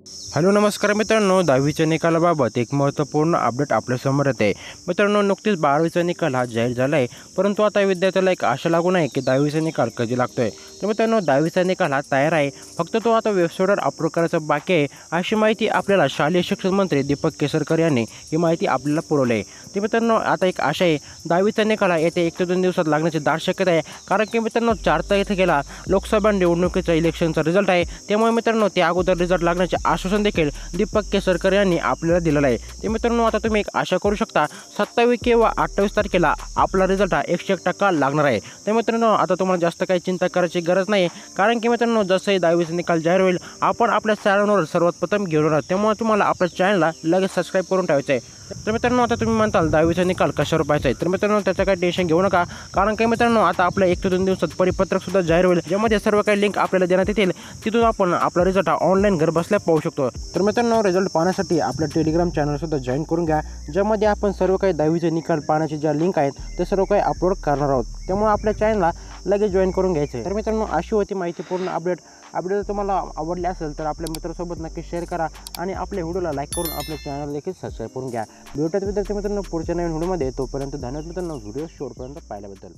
Hello नमस्कार मित्रांनो, 10वीच्या निकालाबाबत एक महत्त्वपूर्ण अपडेट आपल्यासमोर येते. मित्रांनो, नुकतीच 12वीचा निकाल हा जाहीर झाला आहे, परंतु आता विद्यार्थ्याला एक आशा लागून आहे की 10वीचा निकाल कधी लागतोय. तर मित्रांनो, 10वीचा निकाल हा तयार आहे, फक्त तो आता वेबसाईटवर अपलोड करायचा बाकी आहे, अशी माहिती आपल्याला शालेय शिक्षण मंत्री दीपक केसरकर यांनी ही माहिती आपल्याला पुरवली आहे. तर मित्रांनो, आता एक आशा आहे 10वीचा निकाल हा येत्या 1 ते 2 दिवसात लागण्याची दाट शक्यता आहे. कारण की मित्रांनो, 4 तारखेला लोकसभा निवडणुकीचा इलेक्शनचा रिझल्ट आहे. त्यामुळे मित्रांनो, त्या अगोदर रिझल्ट लागण्याचे आश्वासन देखील दीपक केसरकर यांनी आपल्याला दिलेला आहे. ते मित्रांनो, आता तुम्ही एक आशा करू शकता 27 किंवा 28 तारखेला आपला रिझल्ट हा 101% लागणार आहे. तर मित्रांनो, आता तुम्हाला जास्त काही चिंता करायची गरज नाही, कारण की मित्रांनो, जसंही 10वीचा निकाल जाहीर होईल आपण आपल्या चॅनलवर सर्वात प्रथम घेऊन येणार. त्यामुळे तुम्हाला आपल्या चॅनलला लगेच सबस्क्राईब करून ठेवायचं आहे. तर मित्रांनो, आता तुम्ही म्हणताल 10वीचा निकाल कशावर पाहायचा आहे, तर मित्रांनो त्याचं काही टेन्शन घेऊ नका, कारण की मित्रांनो आता आपल्या 1 ते 2 दिवसात परिपत्रक सुद्धा जाहीर होईल, ज्यामध्ये सर्व काही लिंक आपल्याला देण्यात येतील. तिथून आपण आपला रिझल्ट हा ऑनलाईन घर बसल्या पाहू शकतो. तर मित्रांनो, रिझल्ट पाहण्यासाठी आपल्या टेलिग्राम चॅनलसुद्धा जॉईन करून घ्या, ज्यामध्ये आपण सर्व काही 10वीचे निकाल पाहण्याचे ज्या लिंक आहेत ते सर्व काही अपलोड करणार आहोत. त्यामुळे आपल्या चॅनलला लगेच जॉईन करून घ्यायचं आहे. तर मित्रांनो, अशी होती माहितीपूर्ण अपडेट जर तुम्हाला आवडले असेल तर आपल्या मित्रांसोबत नक्की शेअर करा आणि आपल्या व्हिडिओला लाईक करून आपल्या चॅनल देखील सबस्क्राईब करून घ्या. भेटूयात विद्यार्थी मित्रांनो पुढच्या नवीन व्हिडिओमध्ये. तोपर्यंत धन्यवाद मित्रांनो, व्हिडिओ शेवटपर्यंत पाहिल्याबद्दल.